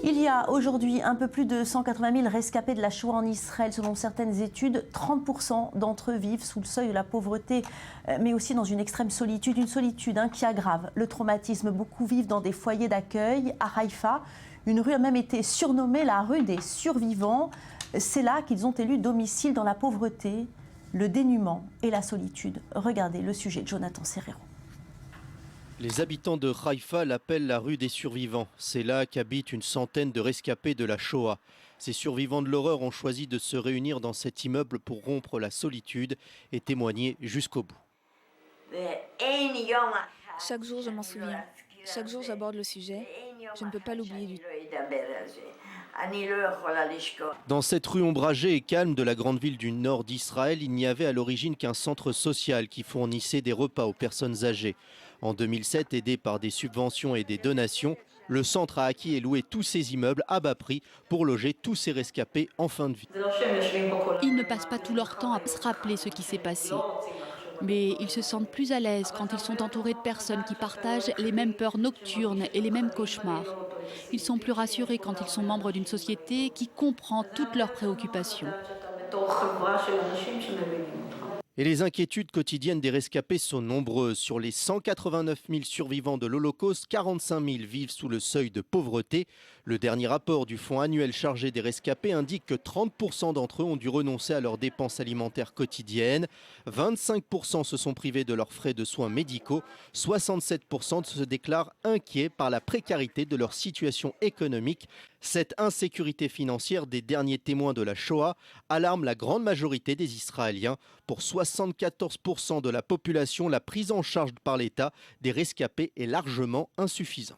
Il y a aujourd'hui un peu plus de 180 000 rescapés de la Shoah en Israël. Selon certaines études, 30% d'entre eux vivent sous le seuil de la pauvreté, mais aussi dans une extrême solitude. Une solitude qui aggrave le traumatisme. Beaucoup vivent dans des foyers d'accueil. À Haïfa, une rue a même été surnommée la rue des survivants. C'est là qu'ils ont élu domicile dans la pauvreté, le dénuement et la solitude. Regardez le sujet de Jonathan Serrero. Les habitants de Haïfa l'appellent la rue des survivants. C'est là qu'habitent une centaine de rescapés de la Shoah. Ces survivants de l'horreur ont choisi de se réunir dans cet immeuble pour rompre la solitude et témoigner jusqu'au bout. Chaque jour, je m'en souviens. Chaque jour, j'aborde le sujet. Je ne peux pas l'oublier du tout. Dans cette rue ombragée et calme de la grande ville du nord d'Israël, il n'y avait à l'origine qu'un centre social qui fournissait des repas aux personnes âgées. En 2007, aidé par des subventions et des donations, le centre a acquis et loué tous ces immeubles à bas prix pour loger tous ces rescapés en fin de vie. Ils ne passent pas tout leur temps à se rappeler ce qui s'est passé. Mais ils se sentent plus à l'aise quand ils sont entourés de personnes qui partagent les mêmes peurs nocturnes et les mêmes cauchemars. Ils sont plus rassurés quand ils sont membres d'une société qui comprend toutes leurs préoccupations. Et les inquiétudes quotidiennes des rescapés sont nombreuses. Sur les 189 000 survivants de l'Holocauste, 45 000 vivent sous le seuil de pauvreté. Le dernier rapport du Fonds annuel chargé des rescapés indique que 30% d'entre eux ont dû renoncer à leurs dépenses alimentaires quotidiennes. 25% se sont privés de leurs frais de soins médicaux. 67% se déclarent inquiets par la précarité de leur situation économique. Cette insécurité financière des derniers témoins de la Shoah alarme la grande majorité des Israéliens. Pour 74% de la population, la prise en charge par l'État des rescapés est largement insuffisante.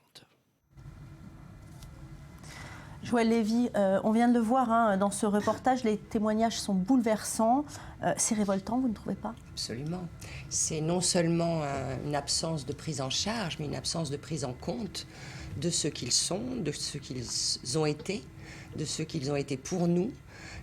Joël Lévy, on vient de le voir dans ce reportage, les témoignages sont bouleversants. C'est révoltant, vous ne trouvez pas? Absolument. C'est non seulement une absence de prise en charge, mais une absence de prise en compte de ce qu'ils sont, de ce qu'ils ont été, de ce qu'ils ont été pour nous.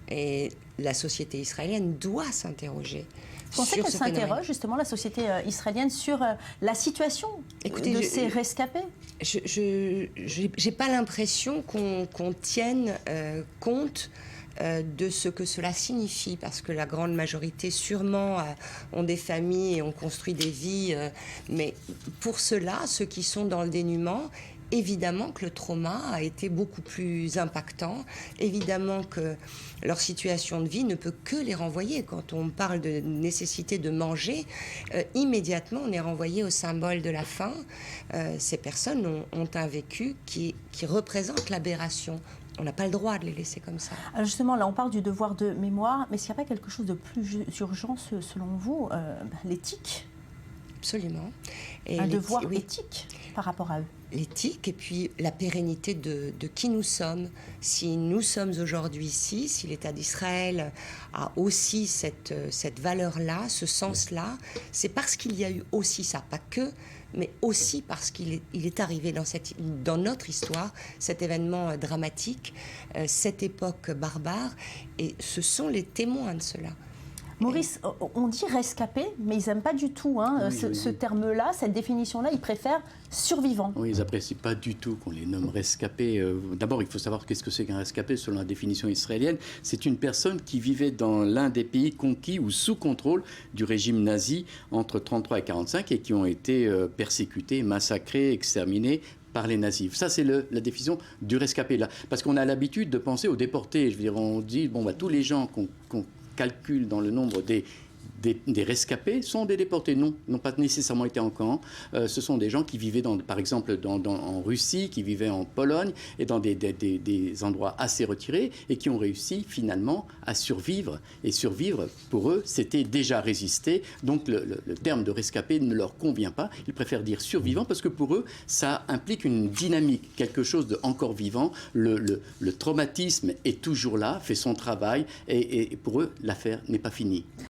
Et la société israélienne doit s'interroger. Vous pensez qu'elle s'interroge justement, la société israélienne, sur la situation de ces rescapés? J'ai pas l'impression qu'on tienne compte de ce que cela signifie, parce que la grande majorité sûrement ont des familles et ont construit des vies, mais pour cela, ceux qui sont dans le dénuement, évidemment que le trauma a été beaucoup plus impactant, évidemment que leur situation de vie ne peut que les renvoyer. Quand on parle de nécessité de manger, immédiatement on est renvoyé au symbole de la faim. Ces personnes ont un vécu qui représente l'aberration. On n'a pas le droit de les laisser comme ça. Alors justement, là on parle du devoir de mémoire, mais s'il n'y a pas quelque chose de plus urgent selon vous, l'éthique? Absolument. Et un devoir éthique par rapport à eux. L'éthique et puis la pérennité de qui nous sommes. Si nous sommes aujourd'hui ici, si l'État d'Israël a aussi cette valeur-là, ce sens-là, c'est parce qu'il y a eu aussi ça, pas que, mais aussi parce qu'il est arrivé dans notre histoire, cet événement dramatique, cette époque barbare, et ce sont les témoins de cela. Maurice, on dit rescapé, mais ils n'aiment pas du tout ce terme-là, cette définition-là. Ils préfèrent survivants. Oui, ils n'apprécient pas du tout qu'on les nomme rescapés. D'abord, il faut savoir qu'est-ce que c'est qu'un rescapé selon la définition israélienne. C'est une personne qui vivait dans l'un des pays conquis ou sous contrôle du régime nazi entre 1933 et 1945 et qui ont été persécutés, massacrés, exterminés par les nazis. Ça, c'est la définition du rescapé. Là. Parce qu'on a l'habitude de penser aux déportés. Je veux dire, on dit, tous les gens qu'on calcule dans le nombre des rescapés sont des déportés. Non, n'ont pas nécessairement été en camp. Ce sont des gens qui vivaient, par exemple, en Russie, qui vivaient en Pologne et dans des endroits assez retirés et qui ont réussi finalement à survivre. Et survivre, pour eux, c'était déjà résister. Donc le terme de rescapé ne leur convient pas. Ils préfèrent dire survivant parce que pour eux, ça implique une dynamique, quelque chose de encore vivant. Le traumatisme est toujours là, fait son travail et pour eux, l'affaire n'est pas finie.